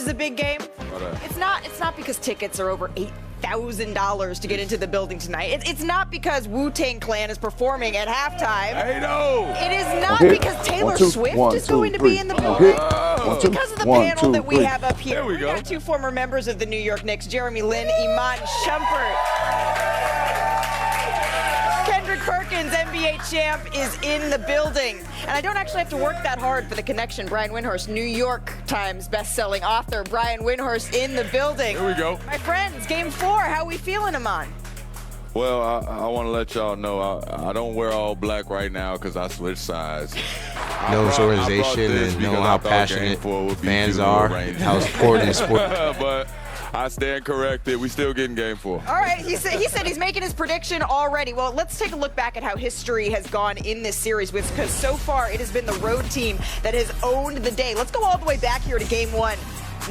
is a big game? It's not because tickets are over $8,000 to get into the building tonight. It's not because Wu-Tang Clan is performing at halftime. I know. It is not because Taylor Swift is going to be in the building. It's because of the panel that we have up here. We got two former members of the New York Knicks, Jeremy Lin, Iman Shumpert. Kendrick Perkins, NBA champ, is in the building. And I don't actually have to work that hard for the connection. Brian Windhorst, New York Times best-selling author. Brian Windhorst in the building. Here we go. My friends, game 4, how we feeling, Iman? Well, I want to let y'all know I don't wear all black right now because I switched sides. Know his organization and know how passionate fans are, how important is sport. But I stand corrected. We still getting game 4. All right, he said he's making his prediction already. Well, let's take a look back at how history has gone in this series, because so far it has been the road team that has owned the day. Let's go all the way back here to game 1.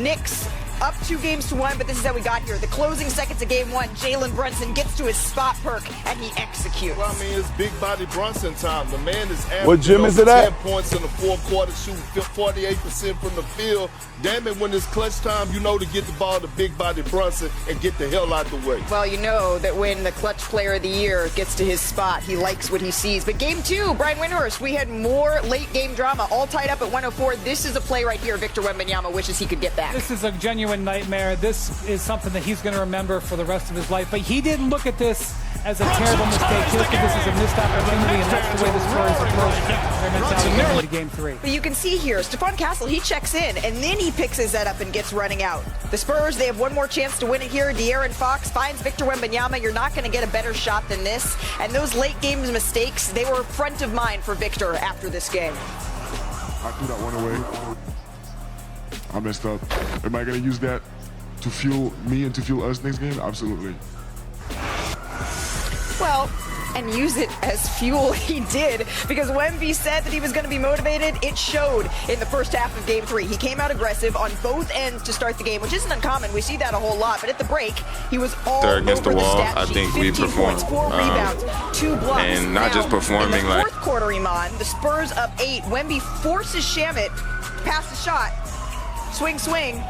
Knicks up 2-1, but this is how we got here. The closing seconds of game 1, Jalen Brunson gets to his spot perk, and he executes. Well, I mean, it's big body Brunson time. The man is averaging what gym is it at? 10 points in the fourth quarter, shooting 48% from the field. Damn it, when it's clutch time, you know to get the ball to big body Brunson and get the hell out the way. Well, you know that when the clutch player of the year gets to his spot, he likes what he sees. But game 2, Brian Windhorst, we had more late game drama, all tied up at 104. This is a play right here Victor Wembanyama wishes he could get back. This is a genuine nightmare. This is something that he's going to remember for the rest of his life. But he didn't look at this as a terrible mistake. He looked at this as a missed opportunity, and that's the way the Spurs approach their mentality into game 3. But you can see here, Stephon Castle, he checks in, and then he picks his head up and gets running out. The Spurs, they have one more chance to win it here. De'Aaron Fox finds Victor Wembanyama. You're not going to get a better shot than this. And those late game mistakes, they were front of mind for Victor after this game. I threw that one away. I messed up. Am I going to use that to fuel me and to fuel us next game? Absolutely. Well, and use it as fuel he did, because Wemby said that he was going to be motivated. It showed in the first half of game 3. He came out aggressive on both ends to start the game, which isn't uncommon. We see that a whole lot. But at the break, he was all They're against over the wall. stat I sheet. think we 15 performed. points, 4 rebounds, 2 blocks. And not just performing in the like. fourth quarter, Iman, the Spurs up 8. Wemby forces Shannon past the shot. Swing, swing.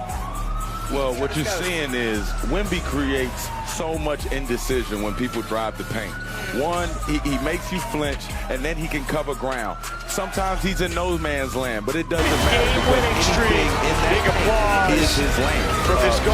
Well, what you're seeing is Wemby creates so much indecision when people drive the paint. One, he makes you flinch, and then he can cover ground. Sometimes he's in no man's land, but it doesn't matter because anything in that paint is his lane.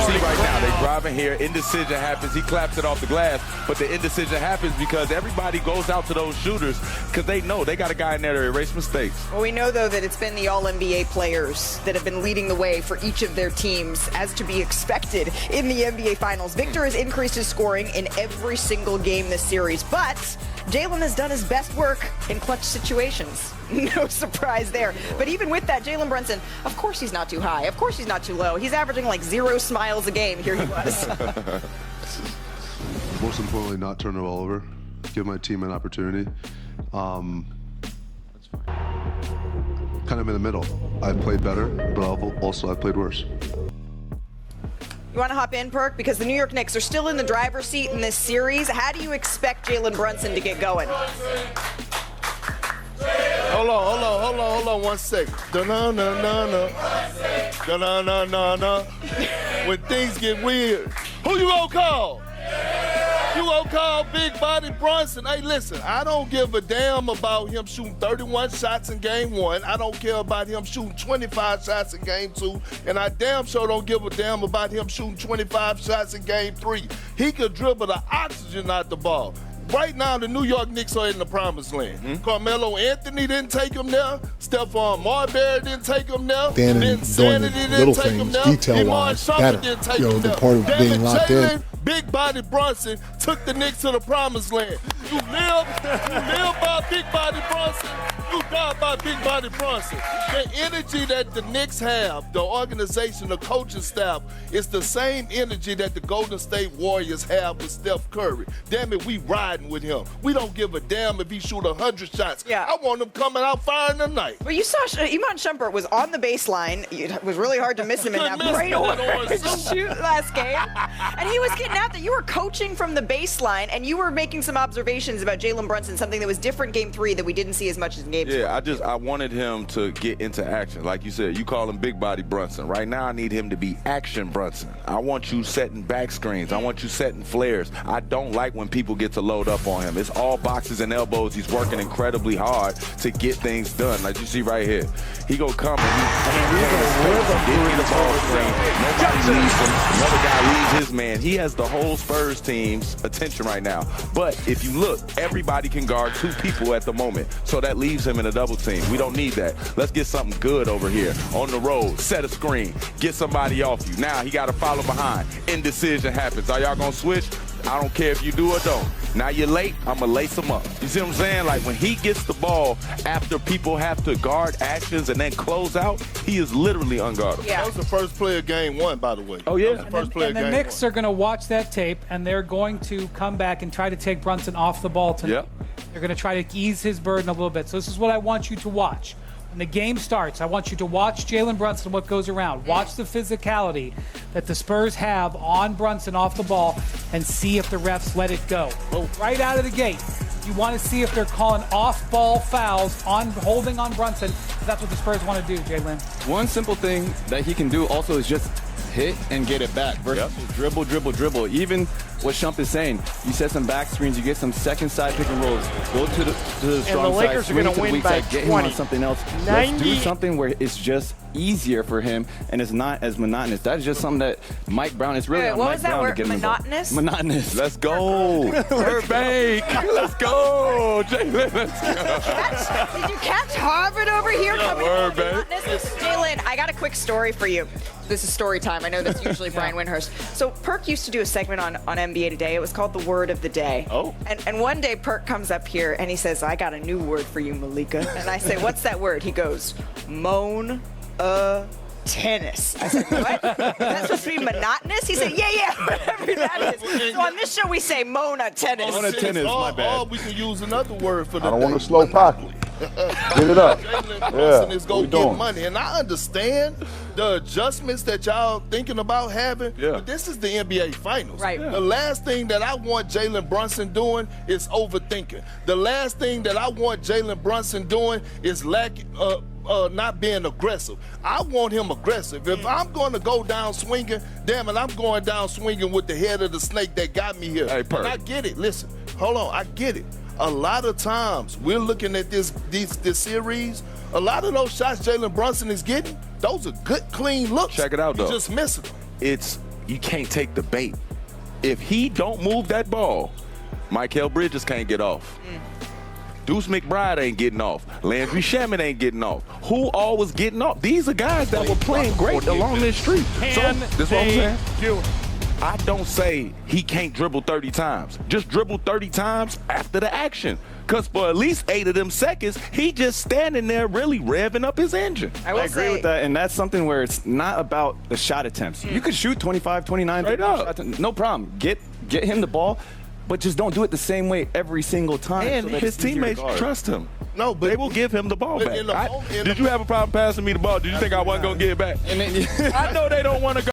See right now, they're driving here, indecision happens, he claps it off the glass, but the indecision happens because everybody goes out to those shooters because they know they got a guy in there to erase mistakes. Well, we know, though, that it's been the All-NBA players that have been leading the way for each of their teams, as to be expected in the NBA Finals. Victor has increased his scoring in every single game this series, but Jalen has done his best work in clutch situations. No surprise there. But even with that, Jalen Brunson, of course he's not too high. Of course he's not too low. He's averaging like 0 smiles a game. Here he was. Most importantly, not turn the ball over. Give my team an opportunity. Kind of in the middle. I played better, but also I played worse. You want to hop in, Perk? Because the New York Knicks are still in the driver's seat in this series. How do you expect Jalen Brunson to get going? Hold on 1 second. Da-na-na-na-na. When things get weird, who you gonna call? You gonna call Big Body Brunson? Hey, listen, I don't give a damn about him shooting 31 shots in game 1. I don't care about him shooting 25 shots in game 2. And I damn sure don't give a damn about him shooting 25 shots in game 3. He could dribble the oxygen out the ball. Right now, the New York Knicks are in the promised land. Carmelo Anthony didn't take him there. Stephon Marbury didn't take him there. Ben doing the little things, detail-wise, better. The part of being locked in. Big Body Brunson took the Knicks to the promised land. You live by Big Body Brunson. You die by Big Body Brunson. The energy that the Knicks have, the organization, the coaching staff, is the same energy that the Golden State Warriors have with Steph Curry. Damn it, we riding with him. We don't give a damn if he shoot 100 shots. Yeah. I want him coming out firing tonight. Well, you saw Iman Shumpert was on the baseline. It was really hard to miss him in that bright orange shoot last game. And he was getting out there. You were coaching from the baseline, and you were making some observations about Jalen Brunson, something that was different game 3 that we didn't see as much as in game games. Yeah, I wanted him to get into action. Like you said, you call him big body Brunson. Right now, I need him to be action Brunson. I want you setting back screens. I want you setting flares. I don't like when people get to load up on him. It's all boxes and elbows. He's working incredibly hard to get things done. Like you see right here. He gonna come and get me the ball screen. Nobody leaves him. Another guy leaves his man. He has the whole Spurs team's attention right now. But if you look, everybody can guard 2 people at the moment. So that leaves him in a double team. We don't need that. Let's get something good over here. On the road, set a screen, get somebody off you. Now he got to follow behind. Indecision happens. Are y'all going to switch? I don't care if you do or don't. Now you're late, I'm going to lace him up. You see what I'm saying? Like when he gets the ball after people have to guard actions and then close out, he is literally unguardable. Yeah. That was the first play of game 1, by the way. Oh, yeah. And the Knicks are going to watch that tape, and they're going to come back and try to take Brunson off the ball tonight. Yep. They're going to try to ease his burden a little bit. So this is what I want you to watch. When the game starts, I want you to watch Jalen Brunson, what goes around. Watch the physicality that the Spurs have on Brunson off the ball and see if the refs let it go. Right out of the gate, you want to see if they're calling off-ball fouls on holding on Brunson. That's what the Spurs want to do, Jalen. One simple thing that he can do also is just hit and get it back versus dribble. Even what Sharpe is saying, you set some back screens, you get some second side pick and rolls, go to the strong side, and the Lakers are going to win by 20. Get him on something else. Let's do something where it's just easier for him and it's not as monotonous. That is just something that Mike Brown is really. What was that word? Monotonous. Monotonous. Let's go. Burbank. Let's go. Jalen, let's go. Did you catch Harvard over here? Jalen, I got a quick story for you. This is story time. I know that's usually Brian Windhurst. So Perk used to do a segment on NBA Today. It was called The Word of the Day. Oh. And one day Perk comes up here and he says, I got a new word for you, Malika. And I say, what's that word? He goes, tennis. I said, what? That's supposed to be monotonous? He said, yeah, whatever that is. So on this show, we say Mona tennis. Mona tennis, my bad. Or we can use another word for the I don't want a slow pocket. Get it up. Jalen Brunson is going to get money. And I understand the adjustments that y'all thinking about having, but this is the NBA Finals. Right. The last thing that I want Jalen Brunson doing is overthinking. The last thing that I want Jalen Brunson doing is not being aggressive. I want him aggressive. If I'm going to go down swinging, damn it, I'm going down swinging with the head of the snake that got me here. Hey, and I get it. Listen, hold on. I get it. A lot of times we're looking at this series. A lot of those shots Jalen Brunson is getting, those are good, clean looks. Check it out, though. He's just missing them. You can't take the bait. If he don't move that ball, Michael Bridges can't get off. Deuce McBride ain't getting off. Landry Shamet ain't getting off. Who all was getting off? These are guys that were playing great along this street. So, this what I'm saying? I don't say he can't dribble 30 times. Just dribble 30 times after the action. Because for at least 8 of them seconds, he just standing there really revving up his engine. I agree with that, and that's something where it's not about the shot attempts. You could shoot 25, 29, 30 shots, no problem. Get him the ball, but just don't do it the same way every single time. And his teammates trust him. No, but they will give him the ball back. Did you have a problem passing me the ball? Did you think I wasn't going to get it back? I know they don't want to go.